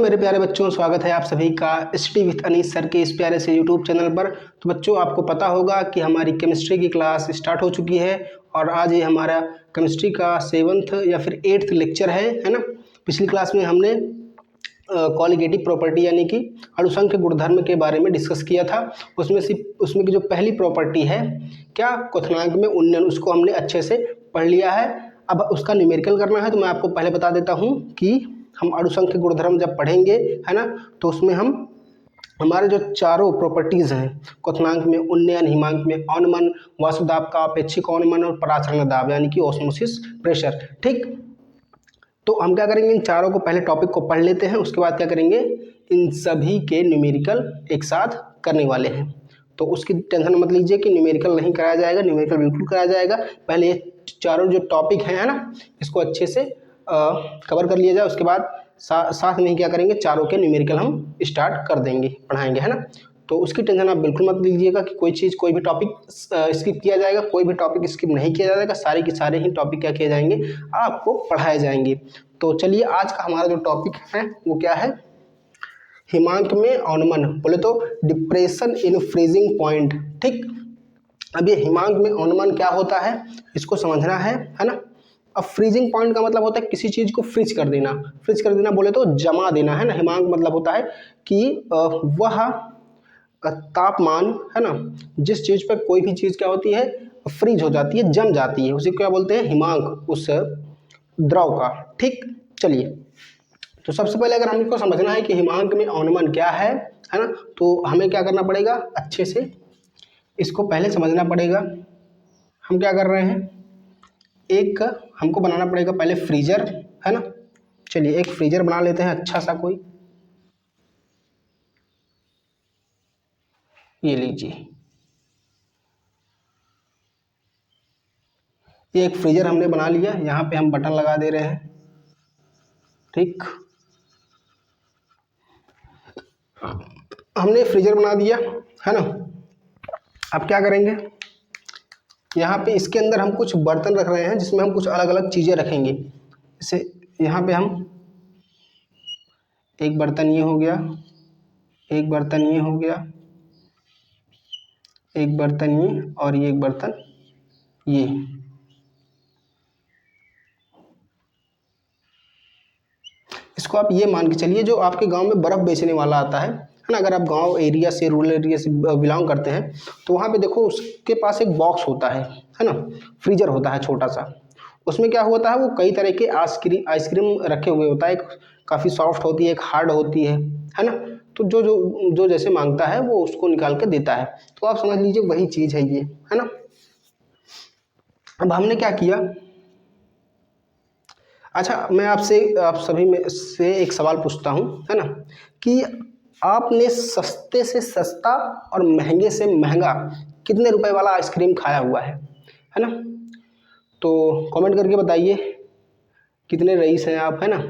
मेरे प्यारे बच्चों, स्वागत है आप सभी का स्टडी विथ अनीस सर के इस प्यारे से यूट्यूब चैनल पर। तो बच्चों, आपको पता होगा कि हमारी केमिस्ट्री की क्लास स्टार्ट हो चुकी है और आज ये हमारा केमिस्ट्री का 7th या फिर 8th लेक्चर है ना। पिछली क्लास में हमने कॉलिगेटिव प्रॉपर्टी यानी कि अणुसंख्य गुणधर्म के बारे में डिस्कस किया था। उसमें की जो पहली प्रॉपर्टी है क्या, क्वथनांक में उन्नयन, उसको हमने अच्छे से पढ़ लिया है। अब उसका न्यूमेरिकल करना है, तो मैं आपको पहले बता देता हूँ कि हम अणुसंख्य गुणधर्म जब पढ़ेंगे है ना, तो उसमें हम हमारे जो चारों प्रॉपर्टीज़ हैं, क्वथनांक में उन्नयन, हिमांक में औनमन, वाष्पदाब का अपेक्षिक औनमन और पराचरण दाब यानी कि ऑस्मोसिस प्रेशर। ठीक, तो हम क्या करेंगे, इन चारों को पहले टॉपिक को पढ़ लेते हैं, उसके बाद क्या करेंगे, इन सभी के न्यूमेरिकल एक साथ करने वाले हैं। तो उसकी टेंशन मत लीजिए कि न्यूमेरिकल नहीं कराया जाएगा, न्यूमेरिकल बिल्कुल कराया जाएगा। पहले ये चारों जो टॉपिक हैं है ना, इसको अच्छे से कवर कर लिया जाए। उसके बाद साथ में ही क्या करेंगे, चारों के न्यूमेरिकल हम स्टार्ट कर देंगे, पढ़ाएंगे है ना। तो उसकी टेंशन आप बिल्कुल मत लीजिएगा कि कोई भी टॉपिक स्किप किया जाएगा, कोई भी टॉपिक स्किप नहीं किया जाएगा। सारे के सारे ही टॉपिक क्या किए जाएंगे, आपको पढ़ाए जाएंगे। तो चलिए, आज का हमारा जो टॉपिक है वो क्या है, हिमांक में औनमन, बोले तो डिप्रेशन इन फ्रीजिंग पॉइंट। ठीक, अब ये हिमांक में औनमन क्या होता है, इसको समझना है ना। अब फ्रीजिंग पॉइंट का मतलब होता है किसी चीज़ को फ्रीज कर देना। फ्रीज कर देना बोले तो जमा देना है ना। हिमांक मतलब होता है कि वह तापमान है ना, जिस चीज़ पर कोई भी चीज़ क्या होती है, फ्रीज हो जाती है, जम जाती है, उसे क्या बोलते हैं, हिमांक, उस द्रव का। ठीक, चलिए, तो सबसे पहले अगर हमको समझना है कि हिमांक में औनमन क्या है ना, तो हमें क्या करना पड़ेगा, अच्छे से इसको पहले समझना पड़ेगा। हम क्या कर रहे हैं, एक हमको बनाना पड़ेगा पहले फ्रीजर है ना। चलिए, एक फ्रीजर बना लेते हैं अच्छा सा कोई, ये लीजिए, ये एक फ्रीजर हमने बना लिया। यहाँ पे हम बटन लगा दे रहे हैं। ठीक, हमने फ्रीजर बना दिया है ना। अब क्या करेंगे, यहाँ पे इसके अंदर हम कुछ बर्तन रख रहे हैं जिसमें हम कुछ अलग अलग चीज़ें रखेंगे। जैसे यहाँ पे हम एक बर्तन ये हो गया, एक बर्तन ये हो गया, एक बर्तन ये, और ये एक बर्तन ये। इसको आप ये मान के चलिए, जो आपके गांव में बर्फ़ बेचने वाला आता है ना, अगर आप गांव एरिया से, रूरल एरिया से बिलोंग करते हैं, तो वहाँ पे देखो उसके पास एक बॉक्स होता है ना, फ्रीजर होता है छोटा सा। उसमें क्या होता है, वो कई तरह के आइसक्रीम रखे हुए होता है। एक काफ़ी सॉफ्ट होती है, एक हार्ड होती है ना। तो जो जो जो जैसे मांगता है वो उसको निकाल के देता है। तो आप समझ लीजिए वही चीज़ है ये, है ना। अब हमने क्या किया, अच्छा, मैं आप सभी में से एक सवाल पूछता हूँ है ना, कि आपने सस्ते से सस्ता और महंगे से महंगा कितने रुपए वाला आइसक्रीम खाया हुआ है ना। तो कमेंट करके बताइए कितने रईस हैं आप, है ना,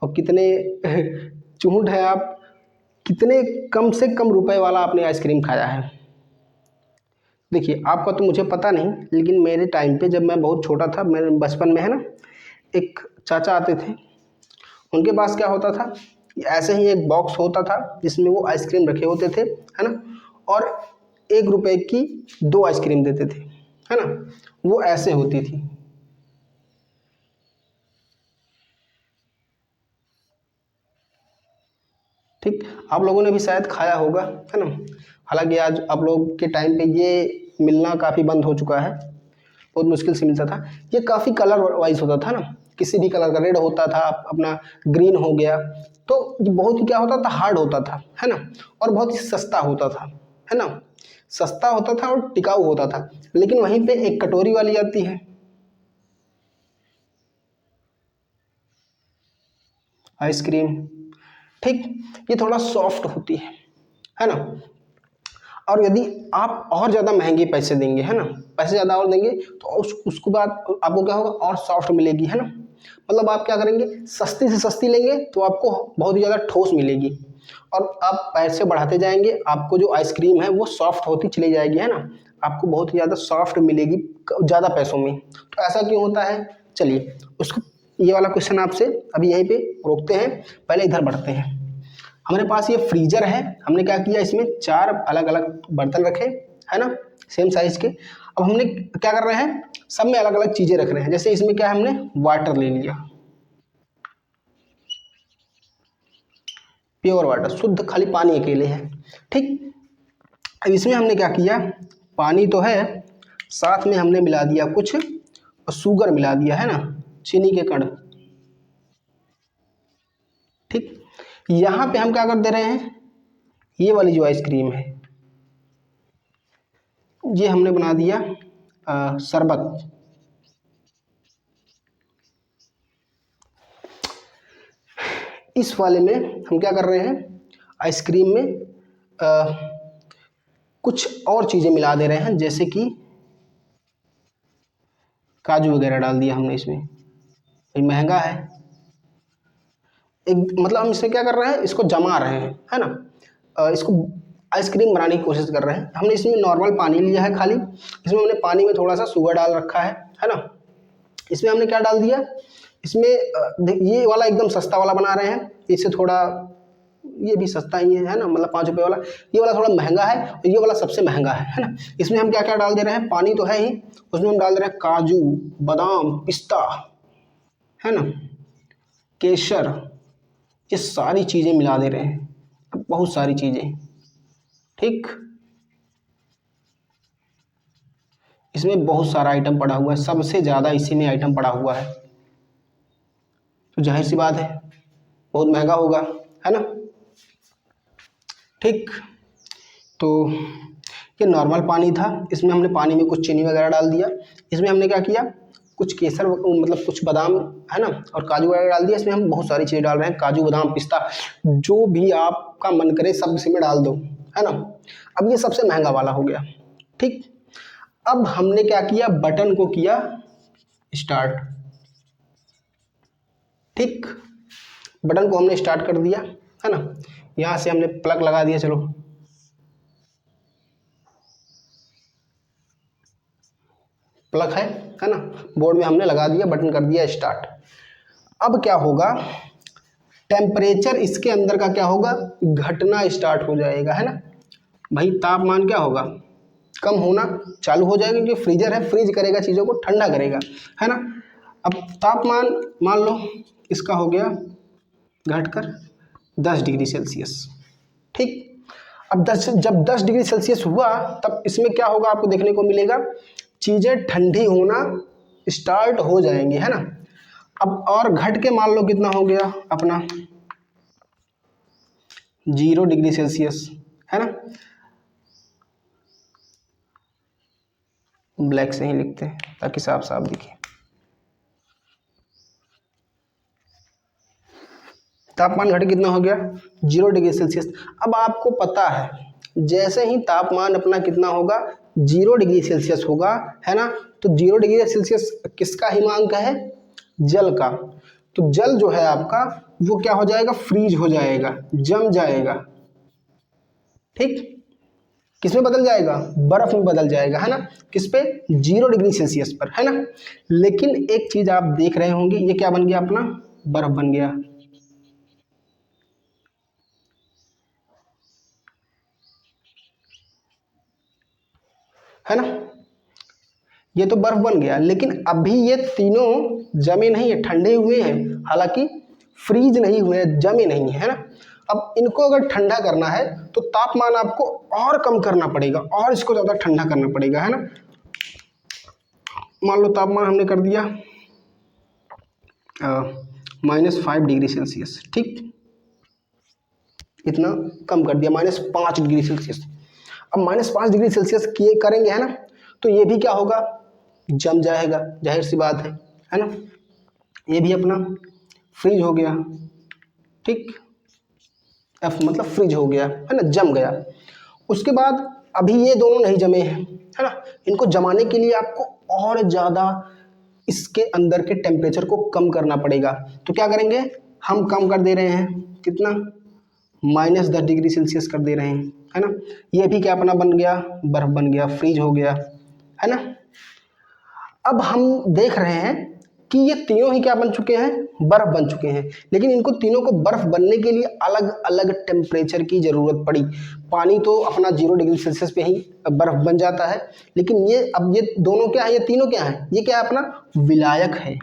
और कितने चूंट हैं आप, कितने कम से कम रुपए वाला आपने आइसक्रीम खाया है। देखिए, आपका तो मुझे पता नहीं, लेकिन मेरे टाइम पे जब मैं बहुत छोटा था, मेरे बचपन में है ना, एक चाचा आते थे, उनके पास क्या होता था, ऐसे ही एक बॉक्स होता था जिसमें वो आइसक्रीम रखे होते थे है ना, और 1 रुपए की 2 आइसक्रीम देते थे है ना, वो ऐसे होती थी। ठीक, आप लोगों ने भी शायद खाया होगा है ना। हालांकि आज आप लोग के टाइम पे ये मिलना काफ़ी बंद हो चुका है, बहुत मुश्किल से मिलता था। ये काफ़ी कलर वाइज होता था ना, किसी भी कलर का, रेड होता था, अपना ग्रीन हो गया। तो ये बहुत ही क्या होता था, हार्ड होता था है ना, और बहुत ही सस्ता होता था है ना। सस्ता होता था और टिकाऊ होता था। लेकिन वहीं पे एक कटोरी वाली आती है आइसक्रीम। ठीक, ये थोड़ा सॉफ्ट होती है ना। और यदि आप और ज़्यादा महंगे पैसे देंगे है ना, पैसे ज़्यादा और देंगे, तो उसके बाद आपको क्या होगा, और सॉफ्ट मिलेगी है ना। मतलब आप क्या करेंगे, सस्ती से सस्ती लेंगे तो आपको बहुत ही ज़्यादा ठोस मिलेगी, और आप पैसे बढ़ाते जाएंगे, आपको जो आइसक्रीम है वो सॉफ्ट होती चली जाएगी है ना, आपको बहुत ही ज़्यादा सॉफ्ट मिलेगी ज़्यादा पैसों में। तो ऐसा क्यों होता है, चलिए उसको, ये वाला क्वेश्चन आपसे अभी यहीं पे रोकते हैं, पहले इधर बढ़ते हैं। हमारे पास ये फ्रीजर है, हमने क्या किया इसमें 4 अलग अलग बर्तन रखे, है ना, सेम साइज के। अब हमने क्या कर रहे हैं, सब में अलग अलग चीज़ें रख रहे हैं। जैसे इसमें क्या है, हमने वाटर ले लिया, प्योर वाटर, शुद्ध खाली पानी अकेले है, ठीक। अब इसमें हमने क्या किया, पानी तो है, साथ में हमने मिला दिया कुछ शुगर मिला दिया, है ना, चीनी के कण, ठीक। यहाँ पे हम क्या कर दे रहे हैं, ये वाली जो आइसक्रीम है ये हमने बना दिया शरबत। इस वाले में हम क्या कर रहे हैं, आइसक्रीम में कुछ और चीज़ें मिला दे रहे हैं, जैसे कि काजू वगैरह डाल दिया हमने इसमें, ये महंगा है। एक मतलब हम इसमें क्या कर रहे हैं, इसको जमा रहे हैं, है ना, इसको आइसक्रीम बनाने की कोशिश कर रहे हैं। हमने इसमें नॉर्मल पानी लिया है खाली, इसमें हमने पानी में थोड़ा सा शुगर डाल रखा है ना। इसमें हमने क्या डाल दिया, इसमें ये वाला एकदम सस्ता वाला बना रहे हैं, इससे थोड़ा ये भी सस्ता ही है ना, मतलब 5 रुपये वाला, ये वाला थोड़ा महंगा है और ये वाला सबसे महंगा है ना। इसमें हम क्या क्या डाल दे रहे हैं, पानी तो है ही, उसमें हम डाल दे रहे हैं काजू, बादाम, पिस्ता, है ना, केसर, ये सारी चीज़ें मिला दे रहे हैं, बहुत सारी चीज़ें, ठीक। इसमें बहुत सारा आइटम पड़ा हुआ है, सबसे ज़्यादा इसी में आइटम पड़ा हुआ है, तो जाहिर सी बात है बहुत महंगा होगा, है ना, ठीक। तो ये नॉर्मल पानी था, इसमें हमने पानी में कुछ चीनी वगैरह डाल दिया। इसमें हमने क्या किया, कुछ केसर मतलब कुछ बादाम, है ना, और काजू वगैरह डाल दिया। इसमें हम बहुत सारी चीज़ें डाल रहे हैं, काजू, बादाम, पिस्ता, जो भी आपका मन करे सब इसमें डाल दो, है ना। अब ये सबसे महंगा वाला हो गया, ठीक। अब हमने क्या किया, बटन को किया स्टार्ट, ठीक, बटन को हमने स्टार्ट कर दिया, है ना। यहाँ से हमने प्लग लगा दिया, चलो प्लग है ना, बोर्ड में हमने लगा दिया, बटन कर दिया स्टार्ट। अब क्या होगा, टेम्परेचर इसके अंदर का क्या होगा, घटना स्टार्ट हो जाएगा, है ना। भाई तापमान क्या होगा, कम होना चालू हो जाएगा, क्योंकि फ्रीजर है, फ्रीज करेगा, चीज़ों को ठंडा करेगा, है ना। अब तापमान मान लो इसका हो गया घटकर 10 डिग्री सेल्सियस, ठीक। अब जब 10 डिग्री सेल्सियस हुआ तब इसमें क्या होगा, आपको देखने को मिलेगा, चीज़ें ठंडी होना स्टार्ट हो जाएंगी, है ना। अब और घट के मान लो कितना हो गया अपना 0 डिग्री सेल्सियस, है ना, ब्लैक से ही लिखते हैं ताकि साफ साफ दिखे। तापमान घट कितना हो गया, 0 डिग्री सेल्सियस। अब आपको पता है जैसे ही तापमान अपना कितना होगा, 0 डिग्री सेल्सियस होगा, है ना, तो 0 डिग्री सेल्सियस किसका हिमांक है, जल का। तो जल जो है आपका वो क्या हो जाएगा, फ्रीज हो जाएगा, जम जाएगा, ठीक। किस में बदल जाएगा, बर्फ में बदल जाएगा, है ना, किस पे, 0 डिग्री सेल्सियस पर, है ना। लेकिन एक चीज आप देख रहे होंगे, ये क्या बन गया अपना, बर्फ बन गया, है ना, ये तो बर्फ बन गया। लेकिन अभी ये तीनों जमे नहीं है, ठंडे हुए हैं, हालांकि फ्रीज नहीं हुए, जमे नहीं है ना। अब इनको अगर ठंडा करना है तो तापमान आपको और कम करना पड़ेगा, और इसको ज़्यादा ठंडा करना पड़ेगा, है ना। मान लो तापमान हमने कर दिया -5 डिग्री सेल्सियस, ठीक, इतना कम कर दिया, -5 डिग्री सेल्सियस। अब -5 डिग्री सेल्सियस किए करेंगे, है ना, तो ये भी क्या होगा, जम जाएगा, जाहिर सी बात है ना। ये भी अपना फ्रीज हो गया, ठीक, एफ मतलब फ्रीज हो गया, है ना, जम गया। उसके बाद अभी ये दोनों नहीं जमे हैं, है ना, इनको जमाने के लिए आपको और ज़्यादा इसके अंदर के टेम्परेचर को कम करना पड़ेगा। तो क्या करेंगे, हम कम कर दे रहे हैं, कितना, -10 डिग्री सेल्सियस कर दे रहे हैं, है ना। ये भी क्या अपना बन गया, बर्फ बन गया, फ्रीज हो गया, है ना। अब हम देख रहे हैं कि ये तीनों ही क्या बन चुके हैं, बर्फ बन चुके हैं। लेकिन इनको तीनों को बर्फ बनने के लिए अलग अलग टेम्परेचर की ज़रूरत पड़ी। पानी तो अपना 0 डिग्री सेल्सियस पे ही बर्फ बन जाता है, लेकिन ये अब ये दोनों क्या है, ये तीनों क्या है, ये क्या है, अपना विलायक है।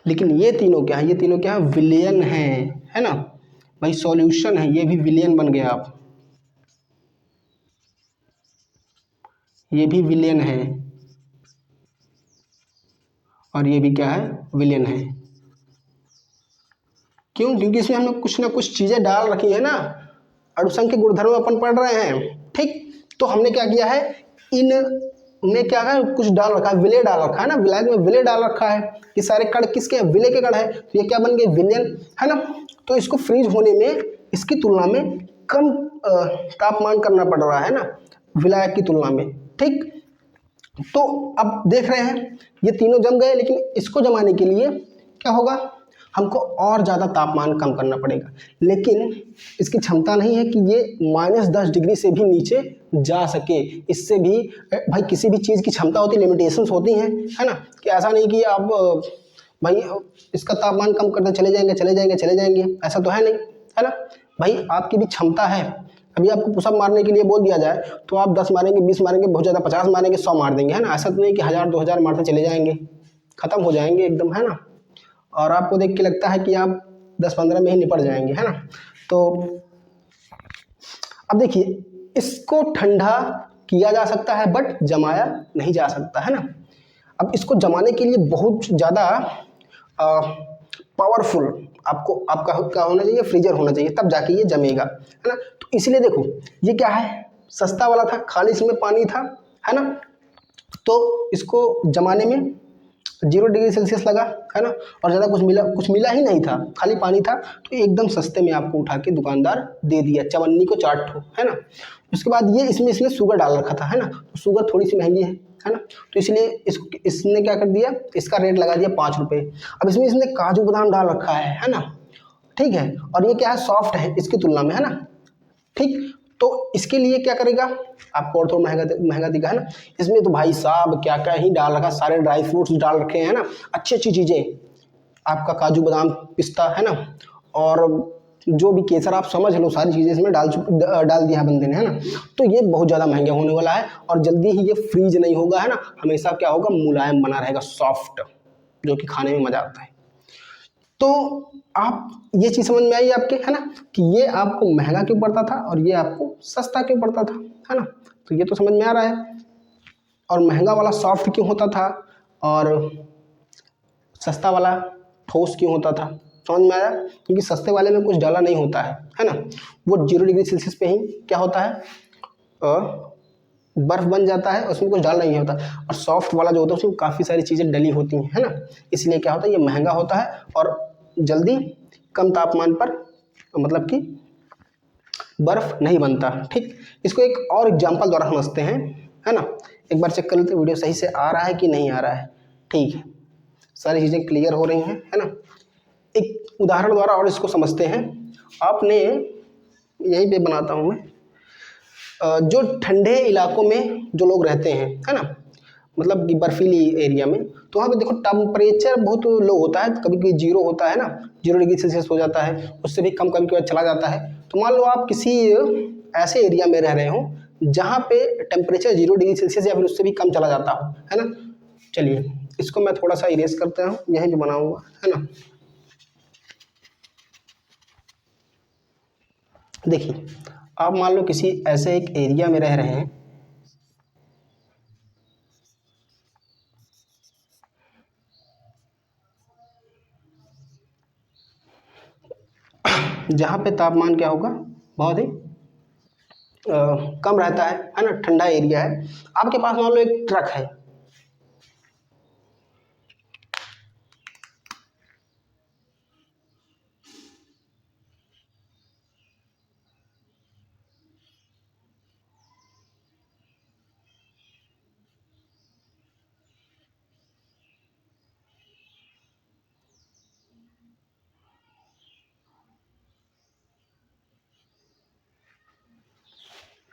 लेकिन ये तीनों क्या है, ये तीनों क्या है, विलयन है ना भाई, सॉल्यूशन है, ये भी विलयन बन गया आप, ये भी विलयन है और ये भी क्या है, विलयन है। क्यों? क्योंकि इसमें हमने कुछ ना कुछ चीजें डाल रखी है ना, अणुसंख्यक गुणधर्म अपन पढ़ रहे हैं, ठीक। तो हमने क्या किया है, इन में क्या है, कुछ डाल रखा है, विलय डाल रखा है ना, विलायक में विलय डाल रखा है। ये सारे कण किसके हैं, विलय के कण है, तो ये क्या बन गए, विलयन, है ना। तो इसको फ्रीज होने में इसकी तुलना में कम तापमान करना पड़ रहा है ना, विलायक की तुलना में, ठीक। तो अब देख रहे हैं ये तीनों जम गए, लेकिन इसको जमाने के लिए क्या होगा, हमको और ज़्यादा तापमान कम करना पड़ेगा। लेकिन इसकी क्षमता नहीं है कि ये -10 डिग्री से भी नीचे जा सके। इससे भी भाई किसी भी चीज़ की क्षमता होती है, लिमिटेशंस होती हैं, है ना, कि ऐसा नहीं कि आप भाई इसका तापमान कम करते चले जाएंगे चले जाएंगे चले जाएंगे, ऐसा तो है नहीं, है ना। भाई आपकी भी क्षमता है। अभी आपको पुशअप मारने के लिए बोल दिया जाए तो आप 10 मारेंगे, 20 मारेंगे, बहुत ज़्यादा 50 मारेंगे, 100 मार देंगे, है ना। ऐसा तो नहीं कि 1000 2000 मारते चले जाएंगे, खत्म हो जाएंगे एकदम, है ना। और आपको देख के लगता है कि आप 10-15 में ही निपट जाएंगे, है ना। तो अब देखिए, इसको ठंडा किया जा सकता है बट जमाया नहीं जा सकता, है ना। अब इसको जमाने के लिए बहुत ज़्यादा पावरफुल आपको आपका क्या होना चाहिए, फ्रीजर होना चाहिए, तब जाके ये जमेगा, है ना। तो इसलिए देखो, ये क्या है, सस्ता वाला था, खाली इसमें पानी था, है ना। तो इसको जमाने में 0 डिग्री सेल्सियस लगा, है ना, और ज़्यादा कुछ मिला ही नहीं था, खाली पानी था। तो एकदम सस्ते में आपको उठा के दुकानदार दे दिया, चवन्नी को 4 ठो, है ना। उसके बाद ये इसमें इसने शुगर डाल रखा था, है ना, तो शुगर थोड़ी सी महंगी है ना। तो इसलिए इसने क्या कर दिया, इसका रेट लगा दिया 5 रुपये। अब इसमें इसने काजू बादाम डाल रखा है ना, ठीक है, और ये क्या है, सॉफ्ट है इसकी तुलना में, है ना, ठीक। तो इसके लिए क्या करेगा, आपको और थोड़ा महंगा महंगा दिखा, है ना। इसमें तो भाई साहब क्या क्या ही डाल रखा, सारे ड्राई फ्रूट्स डाल रखे हैं ना, अच्छी अच्छी चीज़ें, आपका काजू बादाम पिस्ता, है ना, और जो भी केसर आप समझ लो, सारी चीज़ें इसमें डाल दिया है बंदे ने, है ना। तो ये बहुत ज़्यादा महंगा होने वाला है और जल्दी ही ये फ्रीज नहीं होगा, है ना, हमेशा क्या होगा, मुलायम बना रहेगा, सॉफ्ट, जो कि खाने में मज़ा आता है। तो आप ये चीज़ समझ में आई आपके, है ना, कि ये आपको महंगा क्यों पड़ता था और ये आपको सस्ता क्यों पड़ता था, है ना। तो ये तो समझ में आ रहा है। और महंगा वाला सॉफ्ट क्यों होता था और सस्ता वाला ठोस क्यों होता था, समझ में आया। क्योंकि सस्ते वाले में कुछ डाला नहीं होता है ना। वो 0 डिग्री सेल्सियस पे ही क्या होता है, बर्फ बन जाता है, उसमें कुछ डाल नहीं होता। और सॉफ्ट वाला जो होता है उसमें काफ़ी सारी चीज़ें डली होती हैं, है ना। इसलिए क्या होता है, ये महंगा होता है और जल्दी कम तापमान पर मतलब कि बर्फ नहीं बनता, ठीक। इसको एक और एग्जांपल द्वारा समझते हैं, है ना। एक बार चेक कर लेते वीडियो सही से आ रहा है कि नहीं आ रहा है, ठीक है, सारी चीज़ें क्लियर हो रही हैं, है ना। एक उदाहरण द्वारा और इसको समझते हैं। आपने यहीं पे बनाता हूँ मैं, जो ठंडे इलाकों में जो लोग रहते हैं, है ना, मतलब कि बर्फीली एरिया में, तो वहाँ पे देखो टेम्परेचर बहुत लो होता है, कभी कभी 0 होता है ना, 0 डिग्री सेल्सियस हो जाता है, उससे भी कम कभी कभी चला जाता है। तो मान लो आप किसी ऐसे एरिया में रह रहे हो जहाँ पे टेम्परेचर 0 डिग्री सेल्सियस या फिर उससे भी कम चला जाता हो, है ना। चलिए इसको मैं थोड़ा सा इरेज करता हूँ, यहीं पे बनाऊंगा, है ना। देखिए, आप मान लो किसी ऐसे एक एरिया में रह रहे हैं जहाँ पे तापमान क्या होगा, बहुत ही कम रहता है ना, ठंडा एरिया है। आपके पास मान लो एक ट्रक है,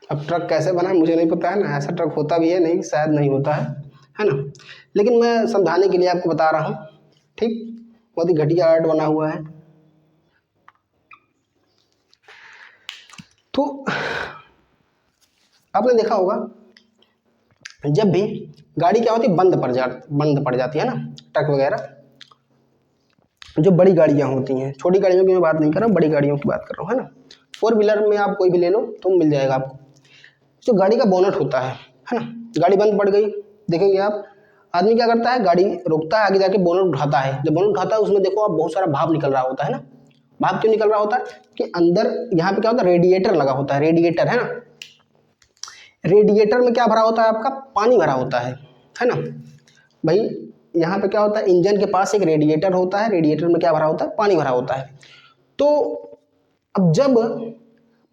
अब ट्रक कैसे बना मुझे नहीं पता है ना, ऐसा ट्रक होता भी है नहीं, शायद नहीं होता है ना, लेकिन मैं समझाने के लिए आपको बता रहा हूँ। ठीक, बहुत ही घटिया आर्ट बना हुआ है। तो आपने देखा होगा जब भी गाड़ी क्या होती है बंद पड़ जाती है ना, ट्रक वगैरह, जो बड़ी गाड़ियाँ होती हैं, छोटी गाड़ियों की मैं बात नहीं कर रहा हूँ, बड़ी गाड़ियों की बात कर रहा हूँ, है ना। 4 व्हीलर में आप कोई भी ले लो तो मिल जाएगा आपको। जो गाड़ी का बोनट होता है ना, गाड़ी बंद पड़ गई, देखेंगे आप आदमी क्या करता है, गाड़ी रोकता है, आगे जाके बोनट उठाता है। जब बोनट उठाता है उसमें देखो आप बहुत सारा भाप निकल रहा होता है ना। भाप क्यों निकल रहा होता है कि अंदर यहाँ पे क्या होता है, रेडिएटर लगा होता है, रेडिएटर है ना। रेडिएटर में क्या भरा होता है आपका, पानी भरा होता है ना भाई। यहाँ पे क्या होता है, इंजन के पास एक रेडिएटर होता है, रेडिएटर में क्या भरा होता है, पानी भरा होता है। तो अब जब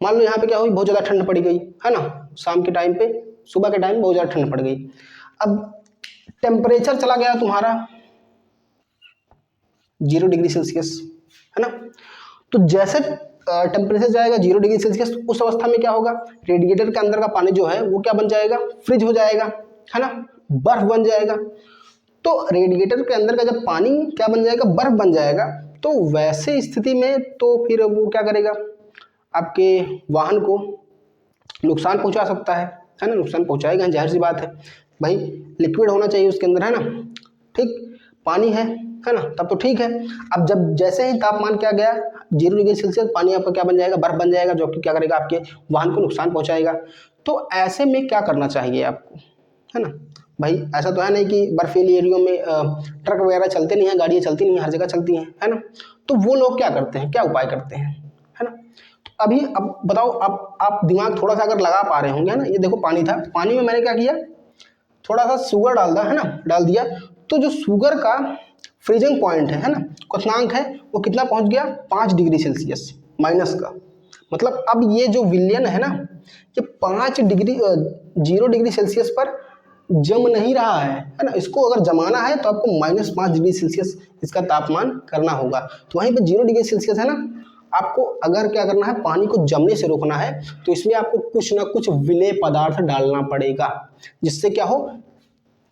मान लो यहाँ पे क्या हुई, बहुत ज़्यादा ठंड पड़ गई है ना, शाम के टाइम पे, सुबह के टाइम बहुत ज़्यादा ठंड पड़ गई। अब टेम्परेचर चला गया तुम्हारा 0 डिग्री सेल्सियस, है ना। तो जैसे टेम्परेचर जाएगा 0 डिग्री सेल्सियस, तो उस अवस्था में क्या होगा, रेडिएटर के अंदर का पानी जो है वो क्या बन जाएगा, फ्रिज हो जाएगा, है ना, बर्फ बन जाएगा। तो रेडिएटर के अंदर का जब पानी क्या बन जाएगा, बर्फ बन जाएगा। तो वैसे स्थिति में तो फिर वो क्या करेगा, आपके वाहन को नुकसान पहुंचा सकता है ना, नुकसान पहुंचाएगा, जाहिर सी बात है भाई। लिक्विड होना चाहिए उसके अंदर, है ना। ठीक, पानी है ना, तब तो ठीक है। अब जब जैसे ही तापमान क्या गया 0 डिग्री सेल्सियस, पानी आपका क्या बन जाएगा, बर्फ बन जाएगा, जो कि क्या करेगा, आपके वाहन को नुकसान पहुंचाएगा। तो ऐसे में क्या करना चाहिए आपको, है ना भाई। ऐसा तो है नहीं कि बर्फीली एरियो में ट्रक वगैरह चलते नहीं हैं, गाड़ियाँ चलती नहीं हैं, हर जगह चलती हैं, है ना। तो वो लोग क्या करते हैं, क्या उपाय करते हैं, है ना। अभी अब बताओ, आप दिमाग थोड़ा सा अगर लगा पा रहे होंगे, है ना। ये देखो पानी था, पानी में मैंने क्या किया, थोड़ा सा शुगर डाल दिया, है ना, डाल दिया। तो जो शुगर का फ्रीजिंग पॉइंट है ना, क्वथनांक है, वो कितना पहुंच गया, 5 डिग्री सेल्सियस माइनस का। मतलब अब ये जो विलयन है ना, ये 0 डिग्री सेल्सियस पर जम नहीं रहा है ना। इसको अगर जमाना है तो आपको -5 डिग्री सेल्सियस इसका तापमान करना होगा। तो वहीं पे 0 डिग्री सेल्सियस है ना, आपको अगर क्या करना है, पानी को जमने से रोकना है, तो इसमें आपको कुछ ना कुछ विलेय पदार्थ डालना पड़ेगा, जिससे क्या हो,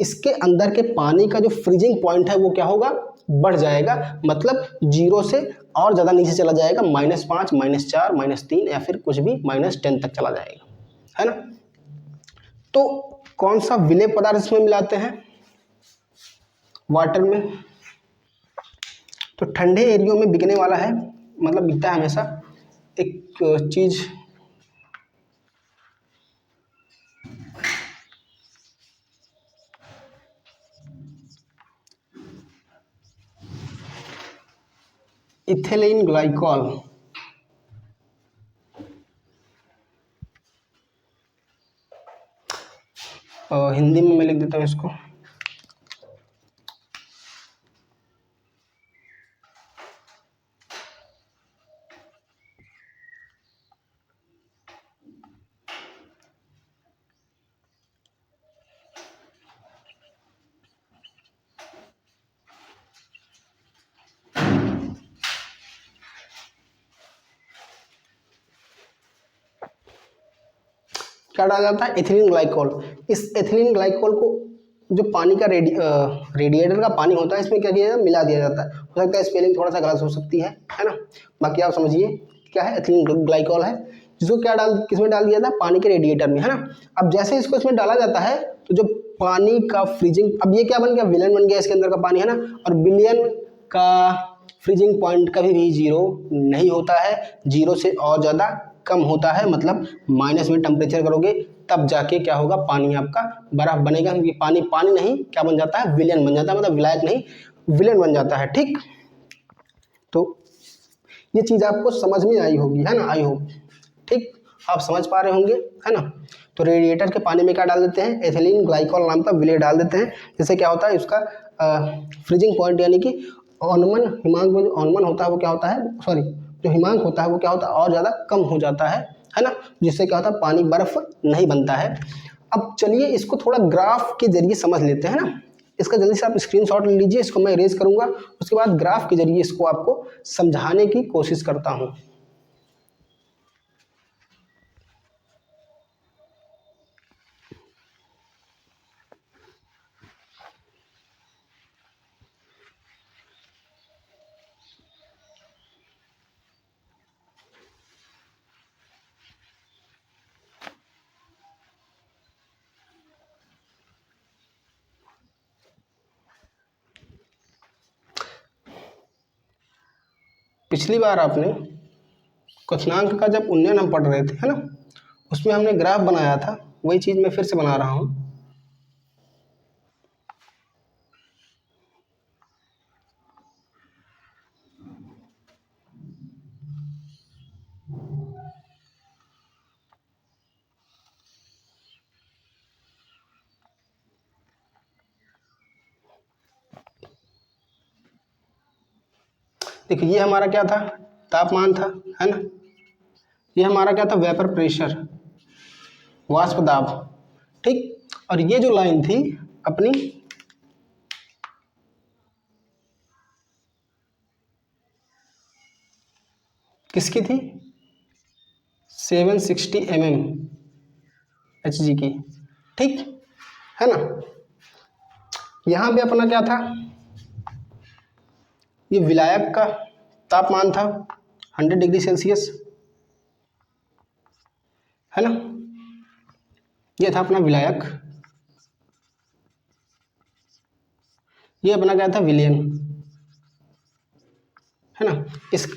इसके अंदर के पानी का जो फ्रीजिंग पॉइंट है वो क्या होगा, बढ़ जाएगा। मतलब 0 से और ज़्यादा नीचे चला जाएगा, -5, -4, -3 या फिर कुछ भी -10 तक चला जाएगा, है ना। तो कौन सा विलेय पदार्थ इसमें मिलाते हैं, वाटर में। तो ठंडे एरियो में बिकने वाला है, मतलब बिकता है हमेशा एक चीज़, इथिलीन ग्लाइकॉल। हिंदी में मैं लिख देता हूँ इसको, क्या डाला जाता है, एथिलीन ग्लाइकोल। इस एथिलीन ग्लाइकोल को जो पानी का रेडिएटर का पानी होता है, इसमें क्या किया जाता है, मिला दिया जाता है। हो सकता है स्पेलिंग थोड़ा सा गलत हो सकती है ना। बाकी आप समझिए क्या है, एथिलीन ग्लाइकोल है, जिसको क्या किसमें डाल दिया था, पानी के रेडिएटर में, है ना। अब जैसे इसको इसमें डाला जाता है, तो जो पानी का फ्रीजिंग, अब ये क्या बन गया, विलेन बन गया इसके अंदर का पानी, है ना। और विलियन का फ्रीजिंग पॉइंट कभी भी 0 नहीं होता है, 0 से और ज़्यादा कम होता है। मतलब माइनस में टेम्परेचर करोगे तब जाके क्या होगा, पानी आपका बर्फ बनेगा, क्योंकि पानी पानी नहीं क्या बन जाता है, विलेन बन जाता है, मतलब विलायक नहीं विलेन बन जाता है। ठीक, तो ये चीज़ आपको समझ में आई होगी, है ना, आई होप। ठीक, आप समझ पा रहे होंगे, है ना। तो रेडिएटर के पानी में क्या डाल देते हैं, एथिलीन ग्लाइकोल नाम का विलेय डाल देते हैं। जिससे क्या होता है, उसका फ्रीजिंग पॉइंट यानी कि ऑनमन हिमांक में जो ऑनमन होता है वो क्या होता है, सॉरी, जो हिमांक होता है वो क्या होता है, और ज़्यादा कम हो जाता है ना। जिससे क्या होता है, पानी बर्फ नहीं बनता है। अब चलिए इसको थोड़ा ग्राफ के जरिए समझ लेते हैं ना। इसका जल्दी से आप स्क्रीनशॉट ले लीजिए, इसको मैं इरेज करूंगा, उसके बाद ग्राफ के जरिए इसको आपको समझाने की कोशिश करता हूँ। पिछली बार आपने क्वथनांक का जब उन्नयन हम पढ़ रहे थे, है ना, उसमें हमने ग्राफ बनाया था, वही चीज़ मैं फिर से बना रहा हूँ। देखिए ये हमारा क्या था, तापमान था, है ना, ये हमारा क्या था, वेपर प्रेशर, वाष्प दाब, ठीक। और ये जो लाइन थी अपनी, किसकी थी, 760 Hg की, ठीक है ना। यहाँ पे अपना क्या था, ये विलायक का तापमान था 100 डिग्री सेल्सियस, है ना, ये था अपना विलायक, ये अपना क्या था, विलयन, है ना।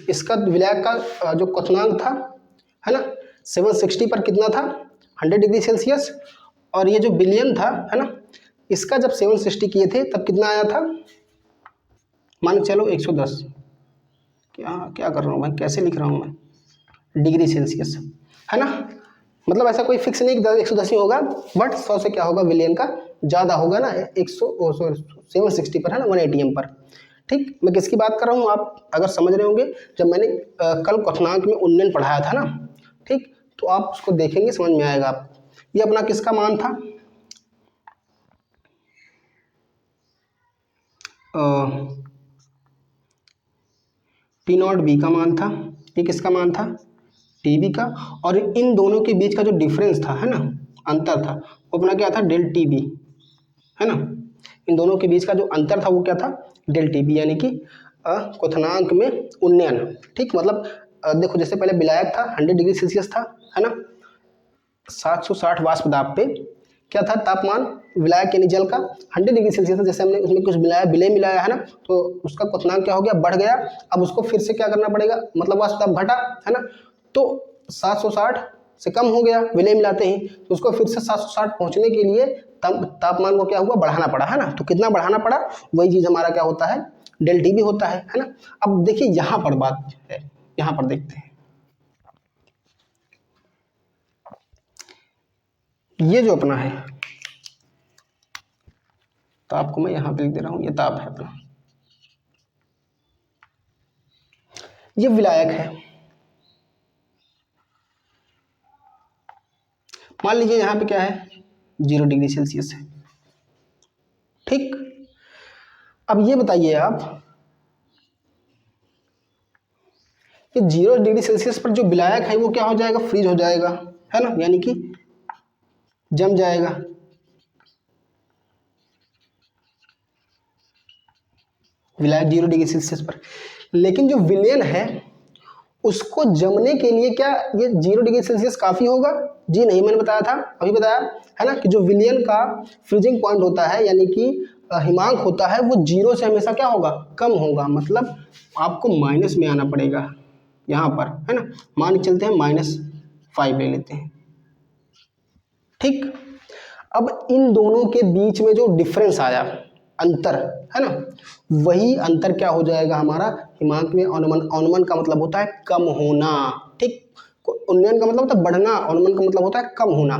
इसका विलायक का जो क्वथनांक था, है ना, 760 पर कितना था, 100 डिग्री सेल्सियस। और ये जो विलयन था, है ना, इसका जब 760 किए थे तब कितना आया था, मान के चलो 110, क्या क्या कर रहा हूँ भाई, कैसे लिख रहा हूँ मैं, डिग्री सेल्सियस, है ना। मतलब ऐसा कोई फिक्स नहीं कि 110 ही होगा, बट 100 से क्या होगा, विलियन का ज़्यादा होगा ना, 760 पर, है ना, 180 पर, ठीक। मैं किसकी बात कर रहा हूँ, आप अगर समझ रहे होंगे, जब मैंने कल क्वथनांक में उन्नयन पढ़ाया था ना, ठीक, तो आप उसको देखेंगे, समझ में आएगा आप। ये अपना किसका मान था, T0 B का मान था, ये किसका मान था, TB का। और इन दोनों के बीच का जो डिफरेंस था, है ना, अंतर था, वो अपना क्या था, डेल TB, है ना। इन दोनों के बीच का जो अंतर था वो क्या था, डेल TB, यानी कि क्वथनांक में उन्नयन, ठीक। मतलब देखो, जैसे पहले विलायक था 100 डिग्री सेल्सियस था, है ना, 760 वाष्प दाब पे क्या था तापमान, विलायक यानी जल का 100 डिग्री सेल्सियस था। जैसे हमने उसमें कुछ विलय मिलाया, है ना, तो उसका क्वथनांक क्या हो गया, बढ़ गया। अब उसको फिर से क्या करना पड़ेगा, मतलब वाष्प दाब घटा, है ना, तो 760 से कम हो गया विलय मिलाते ही, तो उसको फिर से 760 पहुंचने के लिए तापमान को क्या हुआ, बढ़ाना पड़ा, है ना। तो कितना बढ़ाना पड़ा, वही चीज़ हमारा क्या होता है, डेल TB होता है ना। अब देखिए यहाँ पर बात है, यहाँ पर देखते हैं, ये जो अपना है ताप को मैं यहाँ पे लिख दे रहा हूँ, ये ताप है अपना, ये विलायक है। मान लीजिए यहाँ पे क्या है, 0 डिग्री सेल्सियस है, ठीक। अब ये बताइए आप, कि 0 डिग्री सेल्सियस पर जो विलायक है वो क्या हो जाएगा, फ्रीज हो जाएगा, है ना, यानी कि जम जाएगा। विलायक 0 डिग्री सेल्सियस पर, लेकिन जो विलयन है उसको जमने के लिए क्या ये 0 डिग्री सेल्सियस काफ़ी होगा, जी नहीं। मैंने बताया था, अभी बताया, है ना, कि जो विलयन का फ्रीजिंग पॉइंट होता है, यानी कि हिमांक होता है, वो 0 से हमेशा क्या होगा, कम होगा। मतलब आपको माइनस में आना पड़ेगा यहाँ पर, है ना। मान के चलते हैं -5 ले लेते हैं, ठीक। अब इन दोनों के बीच में जो डिफरेंस आया, अंतर, है ना, वही अंतर क्या हो जाएगा हमारा, हिमांक में अवनमन का मतलब होता है कम होना, ठीक। उन्नयन का मतलब होता है बढ़ना, अवनमन का मतलब होता है कम होना।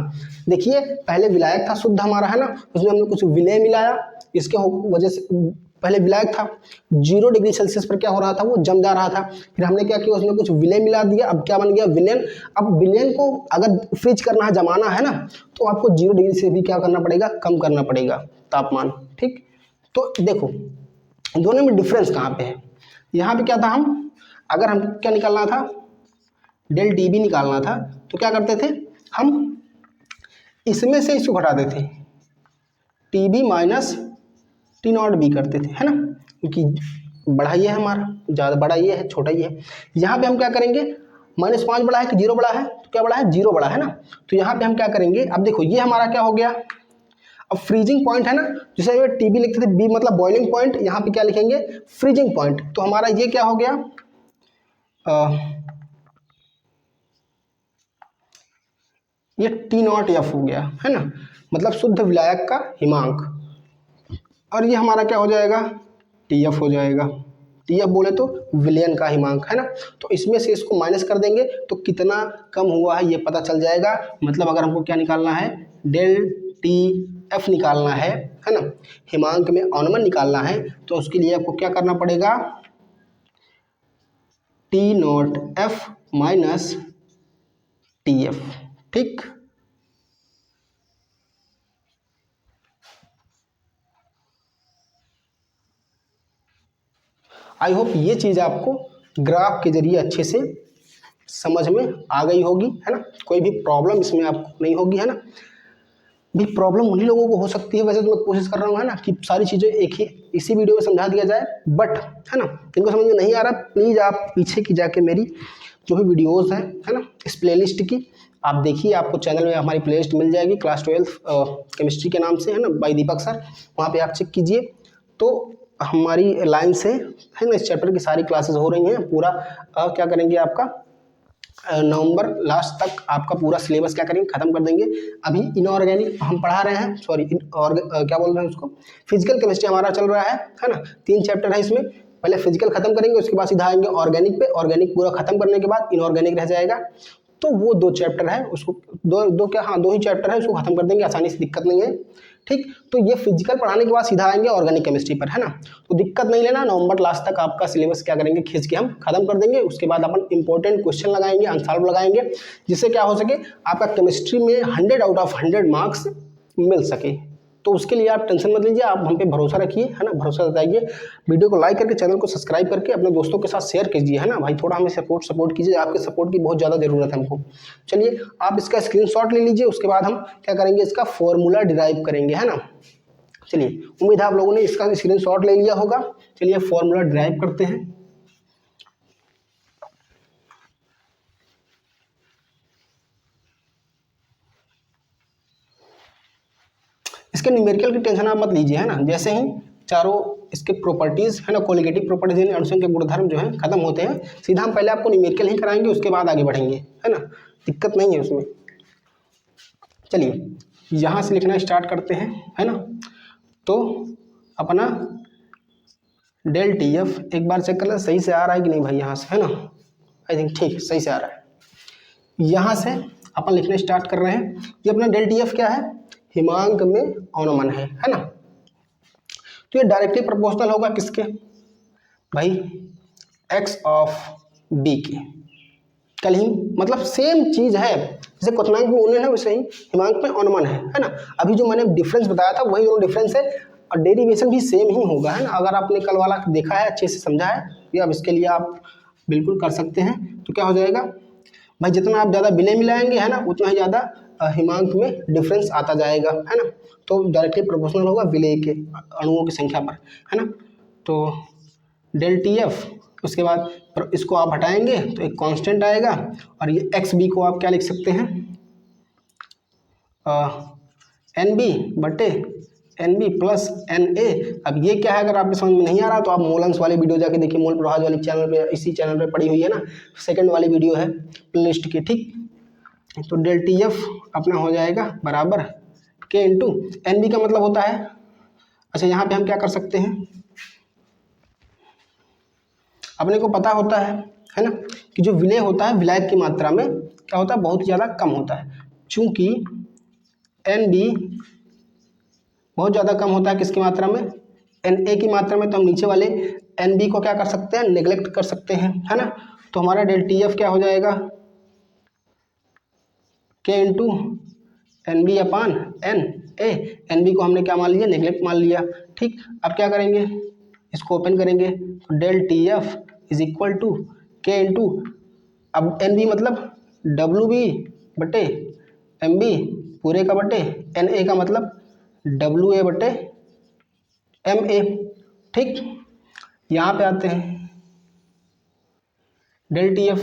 देखिए पहले विलायक था शुद्ध हमारा, है ना, उसमें हमने कुछ विलय मिलाया, इसके वजह से पहले विलायक था, 0 डिग्री सेल्सियस पर क्या हो रहा था, वो जम जा रहा था। फिर हमने क्या किया, उसमें कुछ विलय मिला दिया, अब क्या बन गया, विलयन। अब विलयन को अगर फ्रीज करना है, जमाना है ना, तो आपको 0 डिग्री से भी क्या करना पड़ेगा, कम करना पड़ेगा तापमान, ठीक। तो देखो दोनों में डिफरेंस कहाँ पे है, यहाँ पे क्या था, हम अगर हम क्या निकालना था, डेल TB निकालना था, तो क्या करते थे हम, इसमें से इसको घटाते थे, TB माइनस T0B करते थे, है ना, क्योंकि बड़ा ये है हमारा, ज़्यादा बड़ा ये है, छोटा ये है। यहाँ पे हम क्या करेंगे, -5 बड़ा है कि 0 बड़ा है, तो क्या बड़ा है, 0 बड़ा है ना। तो यहाँ पे हम क्या करेंगे, अब देखो ये हमारा क्या हो गया, अब फ्रीजिंग पॉइंट है ना, जिसे TB लिखते थे, B मतलब बॉइलिंग पॉइंट, यहाँ पे क्या लिखेंगे, फ्रीजिंग पॉइंट। तो हमारा ये क्या हो गया, ये T0F हो गया है ना, मतलब शुद्ध विलायक का हिमांक, और ये हमारा क्या हो जाएगा, TF हो जाएगा। TF बोले तो विलयन का हिमांक है ना, तो इसमें से इसको माइनस कर देंगे तो कितना कम हुआ है ये पता चल जाएगा। मतलब अगर हमको क्या निकालना है, डेल TF निकालना है ना, हिमांक में अवनमन निकालना है, तो उसके लिए आपको क्या करना पड़ेगा, T0F माइनस TF। ठीक, आई होप ये चीज़ आपको ग्राफ के जरिए अच्छे से समझ में आ गई होगी, है ना, कोई भी प्रॉब्लम इसमें आपको नहीं होगी, है ना। भी प्रॉब्लम उन्हीं लोगों को हो सकती है, वैसे तो मैं कोशिश कर रहा हूँ, है ना, कि सारी चीज़ें एक ही इसी वीडियो में समझा दिया जाए, बट है ना, जिनको समझ में नहीं आ रहा प्लीज़ आप पीछे की जाके मेरी जो भी वीडियोज़ हैं, है ना, इस प्लेलिस्ट की आप देखिए, आपको चैनल में हमारी प्लेलिस्ट मिल जाएगी क्लास 12 केमिस्ट्री के नाम से, है ना, बाय दीपक सर, वहाँ पे आप चेक कीजिए। तो हमारी लाइन से है ना इस चैप्टर की सारी क्लासेस हो रही हैं, पूरा क्या करेंगे आपका नवंबर लास्ट तक आपका पूरा सिलेबस क्या करेंगे, खत्म कर देंगे। अभी इनऑर्गेनिक हम पढ़ा रहे हैं, सॉरी क्या बोल रहे हैं उसको, फिजिकल केमिस्ट्री हमारा चल रहा है ना, 3 चैप्टर है इसमें, पहले फिजिकल खत्म करेंगे, उसके बाद सीधा आएंगे ऑर्गेनिक पे, ऑर्गेनिक पूरा खत्म करने के बाद इनऑर्गेनिक रह जाएगा। तो वो 2 चैप्टर है, उसको दो ही चैप्टर है, उसको खत्म कर देंगे आसानी से, दिक्कत नहीं है। ठीक, तो ये फिजिकल पढ़ाने के बाद सीधा आएंगे ऑर्गेनिक केमिस्ट्री पर, है ना, तो दिक्कत नहीं लेना, नवंबर लास्ट तक आपका सिलेबस क्या करेंगे खींच के हम खत्म कर देंगे। उसके बाद अपन इंपॉर्टेंट क्वेश्चन लगाएंगे, आंसर लगाएंगे, जिससे क्या हो सके आपका केमिस्ट्री में 100 आउट ऑफ 100 मार्क्स मिल सके। तो उसके लिए आप टेंशन मत लीजिए, आप हम पे भरोसा रखिए, है ना, भरोसा जताइए, वीडियो को लाइक करके चैनल को सब्सक्राइब करके अपने दोस्तों के साथ शेयर कीजिए, है ना भाई, थोड़ा हमें सपोर्ट कीजिए, आपके सपोर्ट की बहुत ज़्यादा ज़रूरत है हमको। चलिए आप इसका स्क्रीनशॉट ले लीजिए, उसके बाद हम क्या करेंगे, इसका फॉर्मूला डिराइव करेंगे, है ना। चलिए उम्मीद है आप लोगों ने इसका स्क्रीनशॉट ले लिया होगा। चलिए फॉर्मूला डिराइव करते हैं। इसके न्यूमेरिकल की टेंशन आप मत लीजिए, है ना, जैसे ही चारों इसके प्रॉपर्टीज है ना, कोलिगेटिव प्रॉपर्टीज यानी अणुओं के गुणधर्म जो है खत्म होते हैं, सीधा हम पहले आपको न्यूमेरिकल ही कराएंगे, उसके बाद आगे बढ़ेंगे, है ना, दिक्कत नहीं है उसमें। चलिए यहाँ से लिखना स्टार्ट करते हैं, है ना, तो अपना डेल TF एक बार चेक कर ले सही से आ रहा है कि नहीं भाई, यहाँ से, है ना, आई थिंक ठीक सही से आ रहा है। यहाँ से अपन लिखना स्टार्ट कर रहे हैं, ये अपना डेल TF क्या है, हिमांक में अवनमन है ना, तो ये डायरेक्टली प्रोपोर्शनल होगा किसके भाई, x ऑफ b के। कल ही मतलब सेम चीज है, जैसे क्वथनांक में उन्नयन है वैसे ही हिमांक में अवनमन है ना। अभी जो मैंने डिफरेंस बताया था वही दोनों डिफरेंस है, और डेरिवेशन भी सेम ही होगा, है ना। अगर आपने कल वाला देखा है अच्छे से समझा है, या अब इसके लिए आप बिल्कुल कर सकते हैं। तो क्या हो जाएगा भाई, जितना आप ज़्यादा विलय मिलाएंगे, है ना, उतना ही ज़्यादा हिमांक में डिफरेंस आता जाएगा, है ना। तो डायरेक्टली प्रोपोर्शनल होगा विलय के अणुओं की संख्या पर, है ना। तो डेल TF, उसके बाद इसको आप हटाएंगे तो एक कांस्टेंट आएगा, और ये XB को आप क्या लिख सकते हैं, NB बटे NB प्लस NA। अब ये क्या है, अगर आपके समझ में नहीं आ रहा तो आप मोलन्स वाली वीडियो जाके देखिए, मोल प्रभाज वाली चैनल पे, इसी चैनल पे पड़ी हुई है ना, सेकंड वाली वीडियो है प्लेलिस्ट की। ठीक, तो डेल TF अपना हो जाएगा बराबर K इंटू NB का मतलब होता है, अच्छा यहाँ पे हम क्या कर सकते हैं, अपने को पता होता है ना, कि जो विलय होता है विलायक की मात्रा में क्या होता है, बहुत ज़्यादा कम होता है। चूंकि NB बहुत ज़्यादा कम होता है किसकी मात्रा में, Na की मात्रा में, तो हम नीचे वाले NB को क्या कर सकते हैं, नेग्लेक्ट कर सकते हैं, है ना। तो हमारा डेल TF क्या हो जाएगा, K इंटू NB अपान NA। NB को हमने क्या मान लिया, नेग्लेक्ट मान लिया। ठीक, अब क्या करेंगे, इसको ओपन करेंगे, तो del TF is equal to K into, अब NB मतलब WB बटे MB पूरे का बटे NA का मतलब WA बटे MA। ठीक, यहाँ पे आते हैं, del TF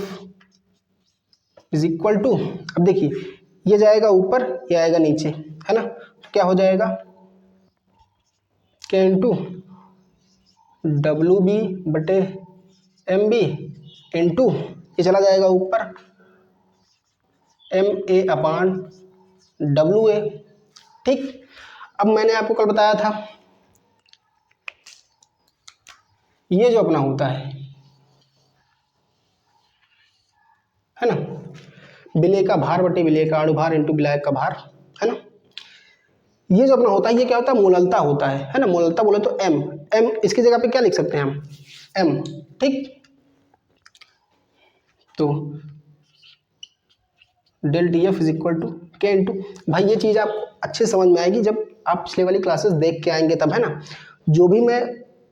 is equal to, अब देखिए ये जाएगा ऊपर, ये आएगा नीचे, है ना, तो क्या हो जाएगा, K इंटू WB बटे MB इंटू ये चला जाएगा ऊपर MA/WA। ठीक, अब मैंने आपको कल बताया था ये जो अपना होता है ना, विलेय का भार बटे विलेय का अणुभार इंटू विलायक का भार, है ना। ये जो अपना होता है ये क्या होता है, मोललता होता है ना। मोललता बोले तो एम, इसकी जगह पे क्या लिख सकते हैं हम, एम। ठीक, तो del T F is equal to K into, भाई ये चीज़ आपको अच्छे समझ में आएगी जब आप पिछले वाली क्लासेस देख के आएंगे तब, है ना। जो भी मैं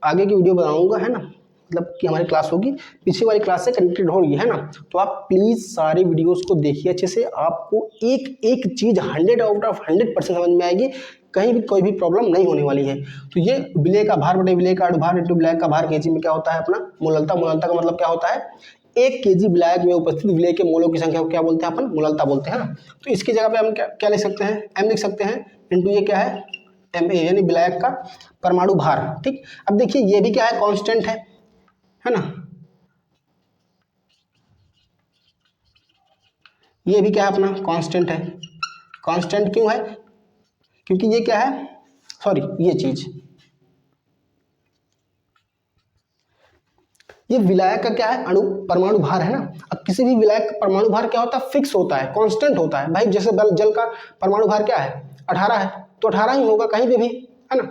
आगे की वीडियो बनाऊंगा, है ना, मतलब कि हमारी क्लास होगी पिछली वाली क्लास से कनेक्टेड होगी, है ना। तो आप प्लीज़ सारी वीडियोस को देखिए अच्छे से, आपको एक एक चीज़ 100/100% समझ में आएगी, कहीं भी कोई भी प्रॉब्लम नहीं होने वाली है। तो ये विलेय का भार बटे विलेय का अणुभार इंटू विलायक का भार केजी में क्या होता है अपना मोललता। मोललता का मतलब क्या होता है, 1 केजी विलायक में उपस्थित विलेय के मोलों की संख्या को क्या बोलते हैं अपन, मोललता बोलते हैं ना। तो इसकी जगह पे हम क्या लिख सकते हैं, एम लिख सकते हैं इंटू ये क्या है एम ए, यानी विलायक का परमाणु भार। ठीक, अब देखिए ये भी क्या है, कांस्टेंट है ना। ये भी क्या है अपना कांस्टेंट है। कांस्टेंट क्यों है, क्योंकि ये क्या है, सॉरी ये चीज, ये विलायक का क्या है, अणु परमाणु भार है ना। अब किसी भी विलायक का परमाणु भार क्या होता है, फिक्स होता है, कांस्टेंट होता है। भाई जैसे जल का परमाणु भार क्या है 18 है, तो 18 ही होगा कहीं पे भी, है ना।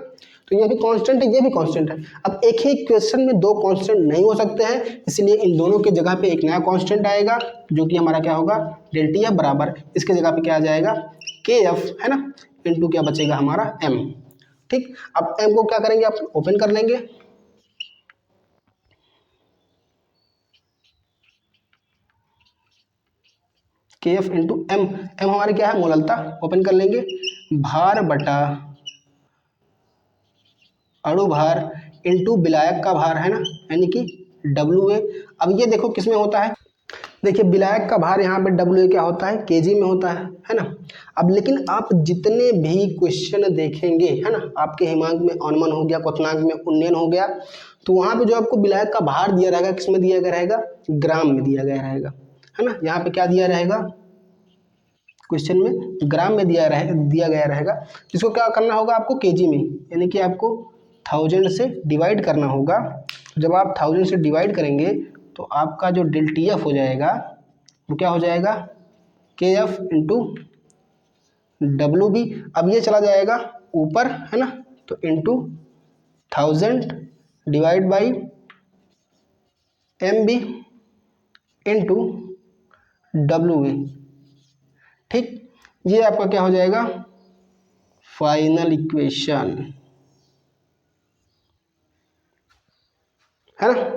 तो ये भी कांस्टेंट है, ये भी कांस्टेंट है। अब एक ही क्वेश्चन में दो कांस्टेंट नहीं हो सकते हैं, इसलिए इन दोनों के जगह पे एक नया कांस्टेंट आएगा जो कि हमारा क्या होगा, डेल टी एफ बराबर, इसके जगह पे क्या आ जाएगा के एफ, है ना, इंटू क्या बचेगा हमारा एम। ठीक, अब एम को क्या करेंगे आप ओपन कर लेंगे, के एफ इंटू एम, एम हमारे क्या है मोललता, ओपन कर लेंगे, भार बटा अणुभार इंटू विलायक का भार, है ना, यानी कि डब्ल्यू ए। अब ये देखो किस में होता है, देखिए विलायक का भार यहाँ पे डब्ल्यू ए क्या होता है, केजी में होता है ना। अब लेकिन आप जितने भी क्वेश्चन देखेंगे, है ना, आपके हिमांक में अनमन हो गया, क्वथनांक में उन्नयन हो गया, तो वहाँ पे जो आपको विलायक का भार दिया रहेगा किस में दिया गया रहेगा, ग्राम में दिया गया रहेगा, है ना। यहाँ पे क्या दिया रहेगा, क्वेश्चन में ग्राम में दिया गया रहेगा, जिसको क्या करना होगा आपको केजी में, यानी कि आपको 1000 से डिवाइड करना होगा। जब आप 1000 से डिवाइड करेंगे तो आपका जो डेल टी एफ हो जाएगा वो क्या हो जाएगा, के एफ इंटू डब्ल्यू बी। अब ये चला जाएगा ऊपर, है ना, तो into 1000 divide by M B into W B. ठीक, ये आपका क्या हो जाएगा फाइनल इक्वेशन, है ना।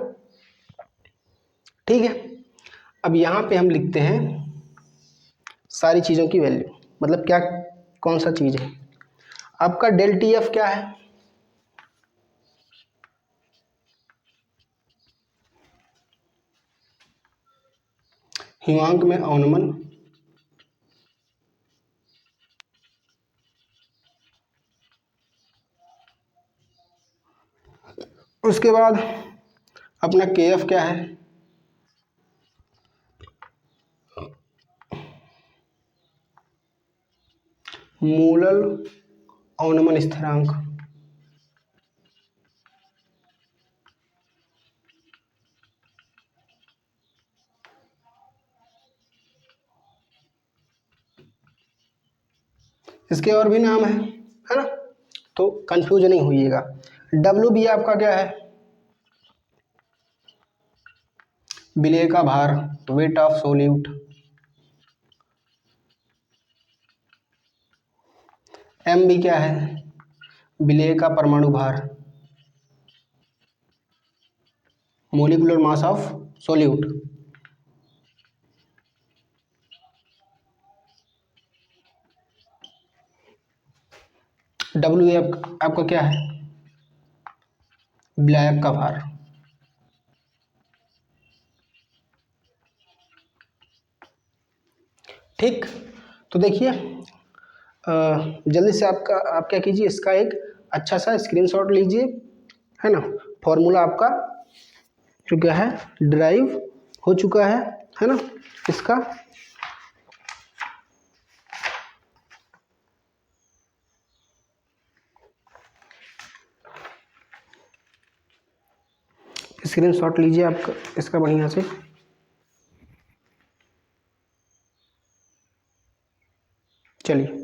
ठीक है, अब यहाँ पे हम लिखते हैं सारी चीज़ों की वैल्यू, मतलब क्या कौन सा चीज़ है आपका, डेल टी एफ क्या है, हिमांक में अवनमन, उसके बाद अपना के एफ क्या है, मोलल अवनमन स्थिरांक, इसके और भी नाम है ना, तो कंफ्यूज नहीं होइएगा। डब्ल्यू बी आपका क्या है, विलेय का भार, weight of solute. M B क्या है, विलेय का परमाणु भार, molecular mass of solute. W A आपका क्या है, विलायक का भार। ठीक, तो देखिए जल्दी से आप क्या कीजिए, इसका एक अच्छा सा स्क्रीनशॉट लीजिए, है ना। फॉर्मूला आपका जो क्या है, ड्राइव हो चुका है ना इसका। स्क्रीनशॉट लीजिए आपका इसका बढ़िया से। चलिए,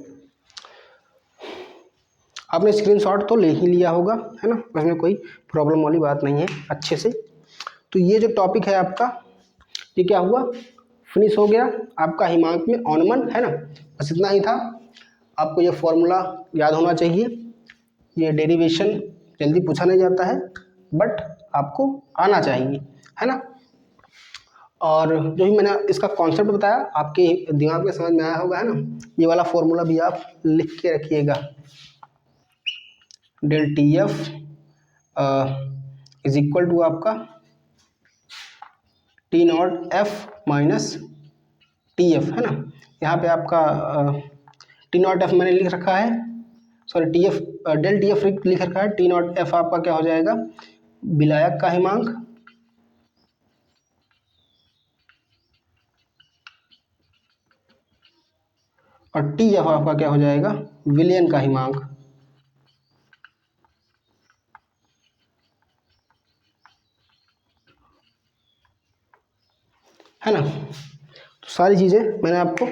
आपने स्क्रीनशॉट तो ले ही लिया होगा, है ना, उसमें कोई प्रॉब्लम वाली बात नहीं है अच्छे से। तो ये जो टॉपिक है आपका, ये क्या हुआ, फिनिश हो गया आपका हिमांक में ऑनमन, है ना। बस इतना ही था। आपको ये फॉर्मूला याद होना चाहिए। ये डेरिवेशन जल्दी पूछा नहीं जाता है, बट आपको आना चाहिए, है ना। और जो भी मैंने इसका कॉन्सेप्ट बताया आपके दिमाग में समझ में आया होगा, है ना। ये वाला फॉर्मूला भी आप लिख के रखिएगा, del T F is equal to आपका T not F minus T F, है ना। यहाँ पे आपका टी नॉट एफ मैंने लिख रखा है, sorry T F, del T F लिख रखा है, टी नॉट एफ आपका क्या हो जाएगा, विलायक का हिमांक, और टी एफ आपका क्या हो जाएगा, विलयन का हिमांक, है ना। तो सारी चीज़ें मैंने आपको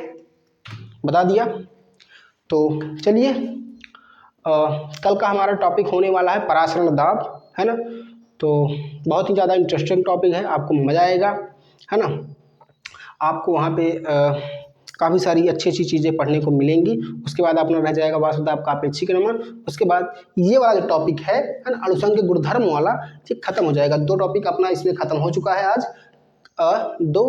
बता दिया। तो चलिए, कल का हमारा टॉपिक होने वाला है परासरण दाब, है ना। तो बहुत ही ज़्यादा इंटरेस्टिंग टॉपिक है, आपको मज़ा आएगा, है ना। आपको वहाँ पे काफ़ी सारी अच्छी अच्छी चीज़ें पढ़ने को मिलेंगी। उसके बाद अपना रह जाएगा वास्तव दाब का अपेक्षिक नमन। उसके बाद ये वाला जो टॉपिक है ना, अणुसंघ के गुणधर्म वाला, ये खत्म हो जाएगा। 2 टॉपिक अपना इसमें खत्म हो चुका है आज। 2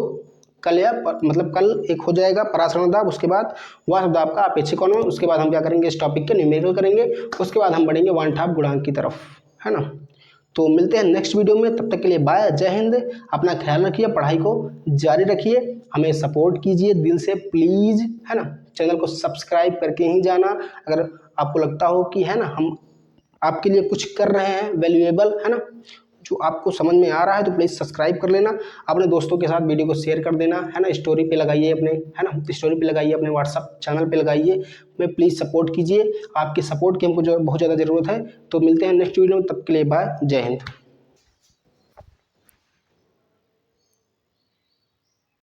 कल या मतलब कल एक हो जाएगा परासरण दाब, उसके बाद वाष्प दाब का अपेक्षिक नमन। उसके बाद हम क्या करेंगे, इस टॉपिक के न्यूमेरिकल करेंगे। उसके बाद हम बढ़ेंगे वन हाफ गुणांक की तरफ, है ना। तो मिलते हैं नेक्स्ट वीडियो में, तब तक के लिए बाय, जय हिंद। अपना ख्याल रखिए, पढ़ाई को जारी रखिए, हमें सपोर्ट कीजिए दिल से प्लीज़, है ना। चैनल को सब्सक्राइब करके ही जाना। अगर आपको लगता हो कि, है ना, हम आपके लिए कुछ कर रहे हैं वैल्यूएबल, है ना, जो आपको समझ में आ रहा है, तो प्लीज़ सब्सक्राइब कर लेना। अपने दोस्तों के साथ वीडियो को शेयर कर देना, है ना। स्टोरी पे लगाइए अपने, है ना, स्टोरी पे लगाइए, अपने व्हाट्सअप चैनल पे लगाइए। मैं प्लीज़ सपोर्ट कीजिए, आपके सपोर्ट की हमको जो बहुत ज़्यादा ज़रूरत है। तो मिलते हैं नेक्स्ट वीडियो में, तब के लिए बाय, जय हिंद।